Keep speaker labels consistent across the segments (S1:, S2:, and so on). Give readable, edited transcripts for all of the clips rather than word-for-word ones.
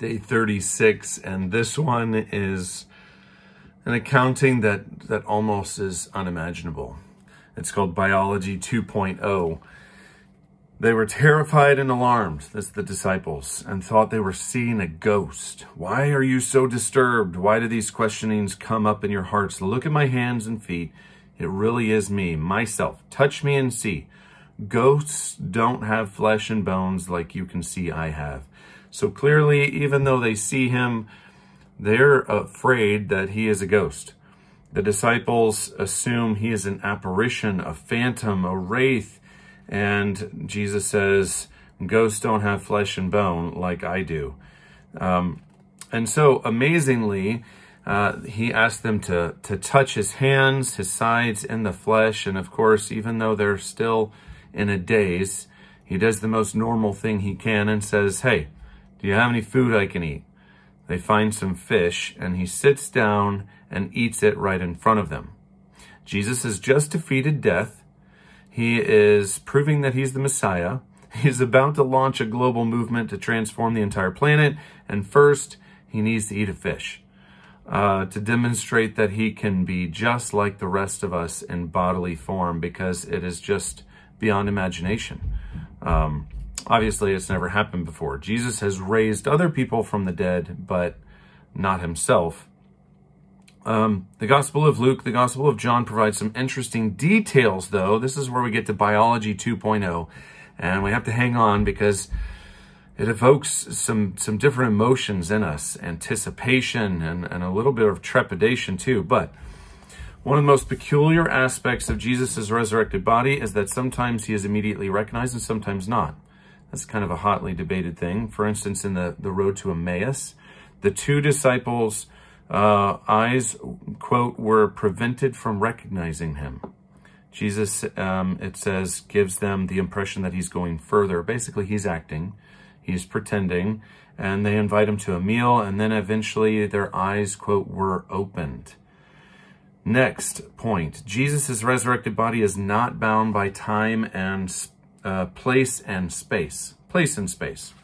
S1: Day 36, and this one is an accounting that almost is unimaginable. It's called Biology 2.0. They were terrified and alarmed, that's the disciples, and thought they were seeing a ghost. Why are you so disturbed? Why do these questionings come up in your hearts? Look at my hands and feet. It really is me, myself. Touch me and see. Ghosts don't have flesh and bones like you can see I have. So clearly, even though they see him, they're afraid that he is a ghost. The disciples assume he is an apparition, a phantom, a wraith. And Jesus says, ghosts don't have flesh and bone like I do. And so amazingly, he asked them to touch his hands, his sides, and the flesh. And of course, even though they're still in a daze, he does the most normal thing he can and says, hey, do you have any food I can eat? They find some fish, and he sits down and eats it right in front of them. Jesus has just defeated death. He is proving that he's the Messiah. He's about to launch a global movement to transform the entire planet. And first, he needs to eat a fish to demonstrate that he can be just like the rest of us in bodily form, because it is just beyond imagination. Obviously, it's never happened before. Jesus has raised other people from the dead, but not himself. The Gospel of Luke, the Gospel of John provide some interesting details, though. This is where we get to Biology 2.0, and we have to hang on because it evokes some different emotions in us, anticipation and a little bit of trepidation too. But one of the most peculiar aspects of Jesus' resurrected body is that sometimes he is immediately recognized and sometimes not. That's kind of a hotly debated thing. For instance, in the road to Emmaus, the two disciples' eyes, quote, were prevented from recognizing him. Jesus, it says, gives them the impression that he's going further. Basically, he's acting, he's pretending, and they invite him to a meal, and then eventually their eyes, quote, were opened. Next point, Jesus' resurrected body is not bound by time and place and space. Place and space.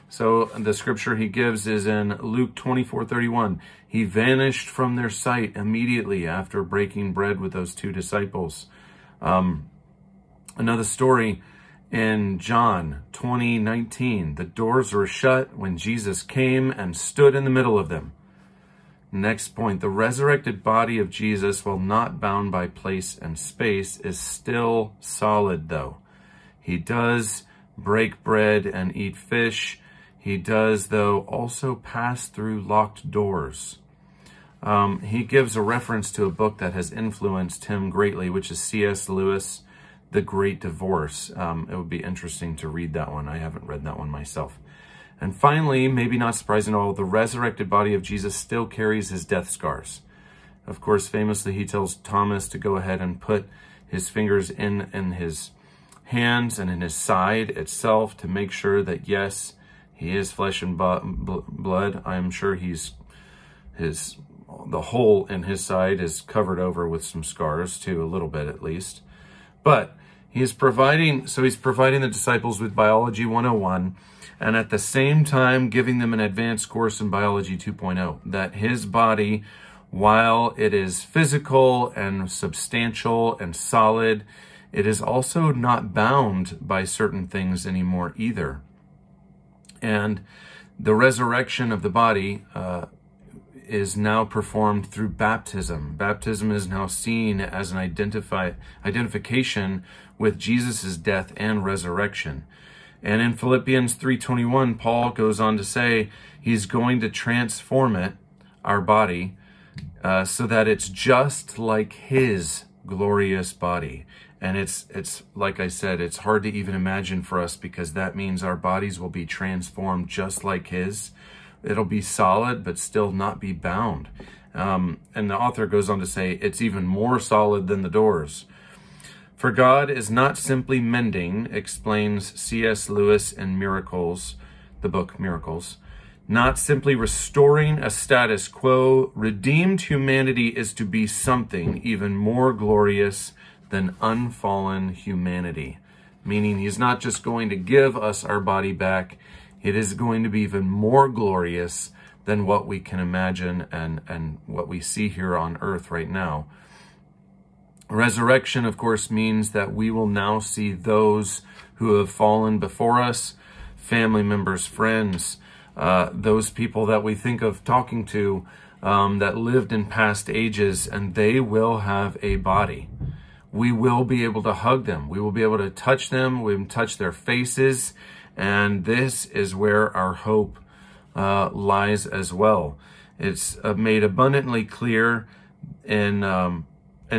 S1: So the scripture he gives is in Luke 24:31. He vanished from their sight immediately after breaking bread with those two disciples. Another story in John 20:19. The doors were shut when Jesus came and stood in the middle of them. Next point, the resurrected body of Jesus, while not bound by place and space, is still solid, though. He does break bread and eat fish. He does, though, also pass through locked doors. He gives a reference to a book that has influenced him greatly, which is C.S. Lewis, The Great Divorce. It would be interesting to read that one. I haven't read that one myself. And finally, maybe not surprising at all, the resurrected body of Jesus still carries his death scars. Of course, famously, he tells Thomas to go ahead and put his fingers in his hands and in his side itself to make sure that, yes, he is flesh and blood. I am sure the hole in his side is covered over with some scars too, a little bit at least. But he's providing the disciples with Biology 101, and at the same time giving them an advanced course in Biology 2.0, that his body, while it is physical and substantial and solid, it is also not bound by certain things anymore either. And the resurrection of the body is now performed through baptism. Baptism is now seen as an identification with Jesus' death and resurrection. And in Philippians 3:21, Paul goes on to say he's going to transform it, our body, so that it's just like his glorious body. And it's like I said, it's hard to even imagine for us, because that means our bodies will be transformed just like his. It'll be solid, but still not be bound. And the author goes on to say it's even more solid than the doors. For God is not simply mending, explains C.S. Lewis in Miracles, the book Miracles, not simply restoring a status quo. Redeemed humanity is to be something even more glorious than unfallen humanity. Meaning he's not just going to give us our body back, It is going to be even more glorious than what we can imagine and what we see here on earth right now. Resurrection, of course, means that we will now see those who have fallen before us, family members, friends, those people that we think of talking to that lived in past ages, and they will have a body. We will be able to hug them. We will be able to touch them. We will touch their faces. And this is where our hope lies as well. It's made abundantly clear in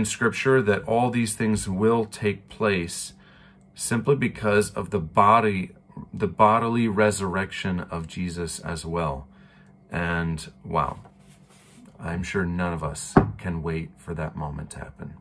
S1: Scripture that all these things will take place simply because of the bodily resurrection of Jesus as well. And wow, I'm sure none of us can wait for that moment to happen.